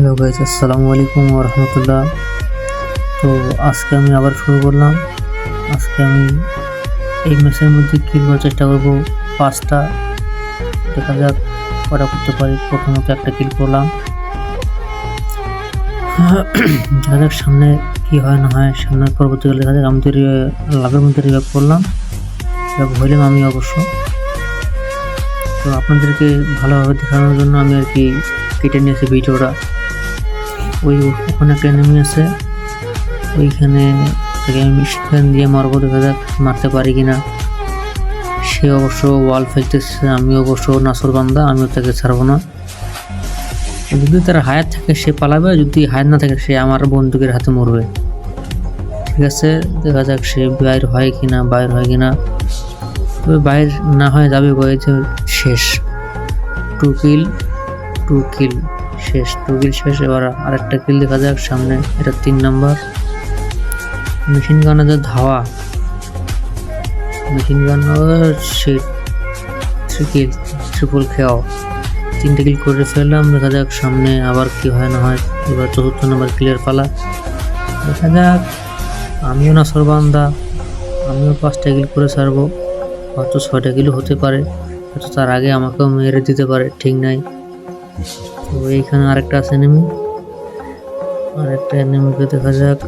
Hello guys, আসসালামু আলাইকুম ওয়া রাহমাতুল্লাহ। তো আজকে আমি আবার শুরু করলাম। আজকে আমি এই ম্যাচের মধ্যে কিল করার চেষ্টা করব 5টা। দেখা যাক কটা করতে পারি। প্রথমত একটা কিল করলাম, দেখা যাক সামনে কি হয় না হয়। সামনে পরবর্তীকালে দেখা যাক। আমি তো লাভের মধ্যে রিভাইভ করলাম, হইলাম আমি অবশ্য। তো আপনাদেরকে ভালোভাবে দেখানোর জন্য আমি আর কি কেটে নিয়েছি ভিডিওটা। ওখানে একটা এনিমি আছে, ওইখানে থেকে আমি সেখান দিয়ে মারবো। দেখা যাক মারতে পারি কিনা। সে অবশ্য ওয়াল ফেলতেছে, আমি অবশ্য নাসর বান্দা, আমিও তাকে ছাড়বো না। যদি তার হায়াত থাকে সে পালাবে, যদি হায়াত না থাকে সে আমার বন্দুকের হাতে মরবে। ঠিক আছে, দেখা যাক সে বাইর হয় কিনা। তবে বাইর না হয়ে যাবে যে শেষ। টু কিল শেষ। এবার আরেকটা কিল দেখা যাক সামনে। এটা 3 নাম্বার। মেশিন গানে যে ধাওয়া, মেশিন গান সে 3 কিল, ট্রিপল খেয়াও। 3টে কিল করে ফেললাম। দেখা যাক সামনে আবার কি হয় না হয়। এবার 4র্থ নাম্বার ক্লিয়ার পালা। দেখা যাক, আমিও নাসর বান্দা, আমিও 5টা কিল করে ছাড়বো। হয়তো 6টা কিল হতে পারে, হয়তো তার আগে আমাকেও মেরে দিতে পারে, ঠিক নাই। তো এইখানে আরেকটা আছে এনিমি। আরেকটা এনিমিকে দেখা যাক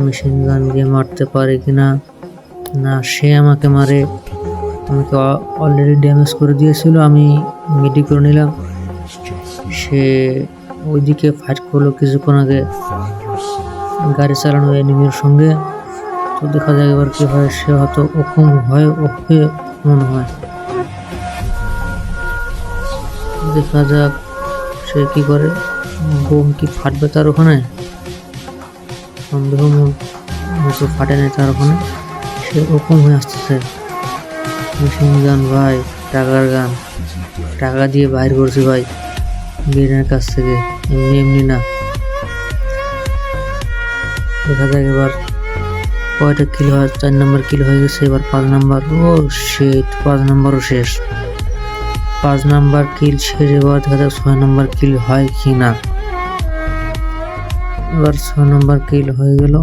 মেশিন গান দিয়ে মারতে পারে কিনা। না, সে আমাকে মারে। আমাকে অলরেডি ড্যামেজ করে দিয়েছিল, আমি মিডি করে নিলাম। সে ওইদিকে ফাইট করলো কিছুক্ষণ আগে গাড়ি চালানো এনিমির সঙ্গে। তো দেখা যাক এবার কি হয়। সে হয়তো ওকে মনে হয়। দেখা যাক সে কি করে। বোম কি ফাটবে তার ওখানে? সন্দেহ মতো ফাটে নাই তার ওখানে। সে ওরকম হয়ে আসতেছে। মেশিন গান ভাই, টাকার গান, টাকা দিয়ে বাইর করছি ভাই গেনের কাছ থেকে, এমনি না। দেখা যাক এবার কয়টা কিল হয়। 4 নাম্বার কিল হয়ে গেছে, এবার 5 নাম্বার। ও শিট, 5 নাম্বারও শেষ। 5 নাম্বার কিল শেষ। এবার দেখা যাক 6 নাম্বার কিল হয় কি না। এবার 6 নাম্বার কিল হয়ে গেল।